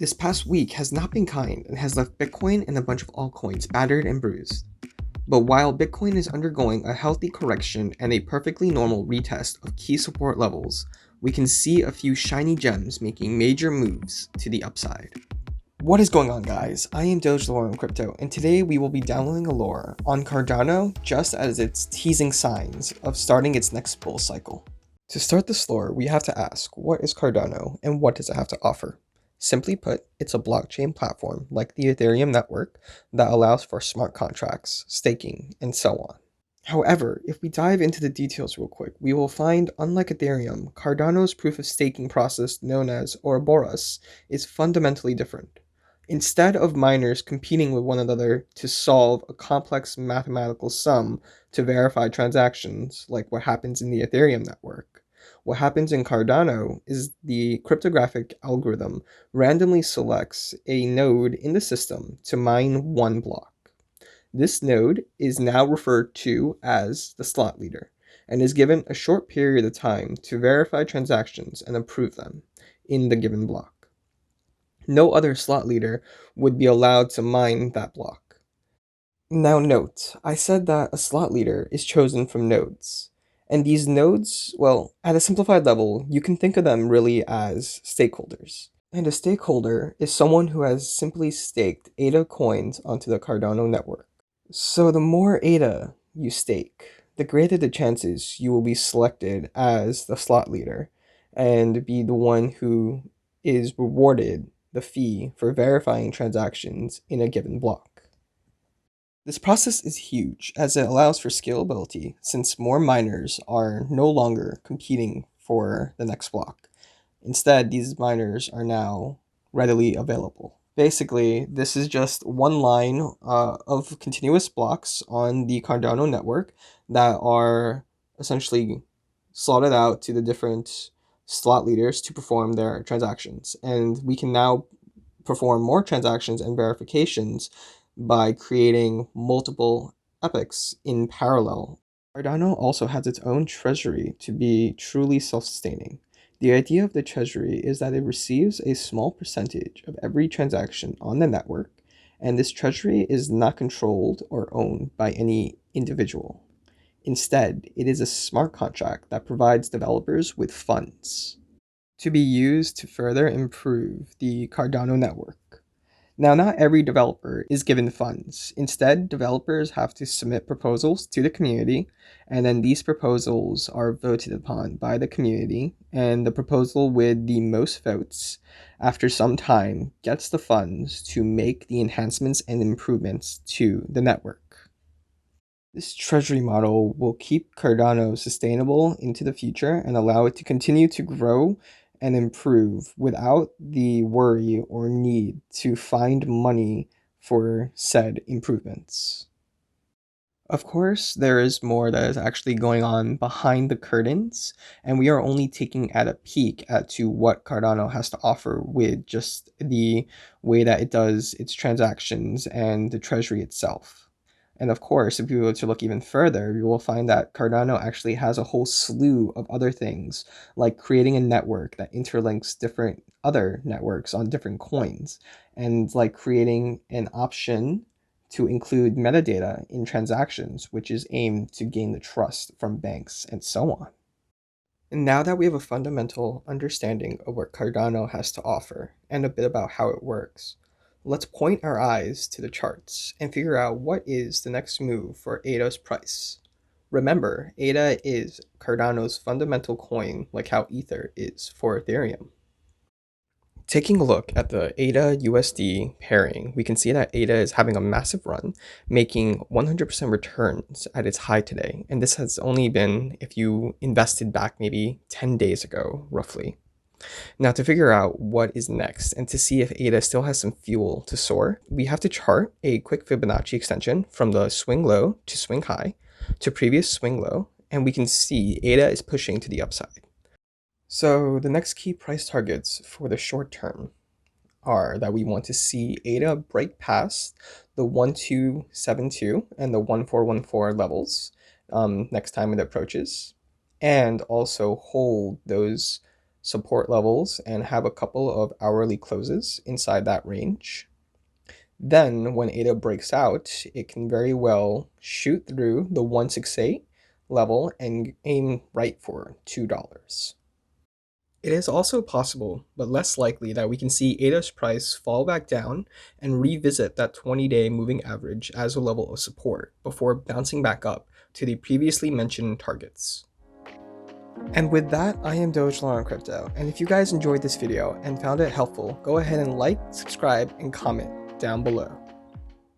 This past week has not been kind and has left Bitcoin and a bunch of altcoins battered and bruised. But while Bitcoin is undergoing a healthy correction and a perfectly normal retest of key support levels, we can see a few shiny gems making major moves to the upside. What is going on, guys? I am Doge Lore in Crypto, and today we will be downloading a lore on Cardano just as it's teasing signs of starting its next bull cycle. To start this lore, we have to ask, what is Cardano and what does it have to offer? Simply put, it's a blockchain platform like the Ethereum network that allows for smart contracts, staking, and so on. However, if we dive into the details real quick, we will find, unlike Ethereum, Cardano's proof of staking process known as Ouroboros is fundamentally different. Instead of miners competing with one another to solve a complex mathematical sum to verify transactions like what happens in the Ethereum network, what happens in Cardano is the cryptographic algorithm randomly selects a node in the system to mine one block. This node is now referred to as the slot leader and is given a short period of time to verify transactions and approve them in the given block. No other slot leader would be allowed to mine that block. Now note, I said that a slot leader is chosen from nodes. And these nodes, well, at a simplified level, you can think of them really as stakeholders. And a stakeholder is someone who has simply staked ADA coins onto the Cardano network. So the more ADA you stake, the greater the chances you will be selected as the slot leader and be the one who is rewarded the fee for verifying transactions in a given block. This process is huge as it allows for scalability since more miners are no longer competing for the next block. Instead, these miners are now readily available. Basically, this is just one line of continuous blocks on the Cardano network that are essentially slotted out to the different slot leaders to perform their transactions. And we can now perform more transactions and verifications by creating multiple epochs in parallel. Cardano also has its own treasury to be truly self-sustaining. The idea of the treasury is that it receives a small percentage of every transaction on the network, and this treasury is not controlled or owned by any individual. Instead, it is a smart contract that provides developers with funds to be used to further improve the Cardano network. Now, not every developer is given funds. Instead, developers have to submit proposals to the community, and then these proposals are voted upon by the community, and the proposal with the most votes, after some time, gets the funds to make the enhancements and improvements to the network. This treasury model will keep Cardano sustainable into the future and allow it to continue to grow and improve without the worry or need to find money for said improvements. Of course, there is more that is actually going on behind the curtains, and we are only taking at a peek at to what Cardano has to offer with just the way that it does its transactions and the treasury itself. And of course, if we were to look even further, we will find that Cardano actually has a whole slew of other things, like creating a network that interlinks different other networks on different coins, and like creating an option to include metadata in transactions, which is aimed to gain the trust from banks and so on. And now that we have a fundamental understanding of what Cardano has to offer and a bit about how it works, let's point our eyes to the charts and figure out what is the next move for ADA's price. Remember, ADA is Cardano's fundamental coin, like how Ether is for Ethereum. Taking a look at the ADA USD pairing, we can see that ADA is having a massive run, making 100% returns at its high today. And this has only been if you invested back maybe 10 days ago, roughly. Now, to figure out what is next and to see if ADA still has some fuel to soar, we have to chart a quick Fibonacci extension from the swing low to swing high to previous swing low, and we can see ADA is pushing to the upside. So the next key price targets for the short term are that we want to see ADA break past the 1272 and the 1414 levels next time it approaches, and also hold those support levels and have a couple of hourly closes inside that range. Then when ADA breaks out, it can very well shoot through the 168 level and aim right for $2. It is also possible, but less likely, that we can see ADA's price fall back down and revisit that 20-day moving average as a level of support before bouncing back up to the previously mentioned targets. And with that, I am Dogelon on Crypto, and if you guys enjoyed this video and found it helpful, go ahead and like, subscribe, and comment down below.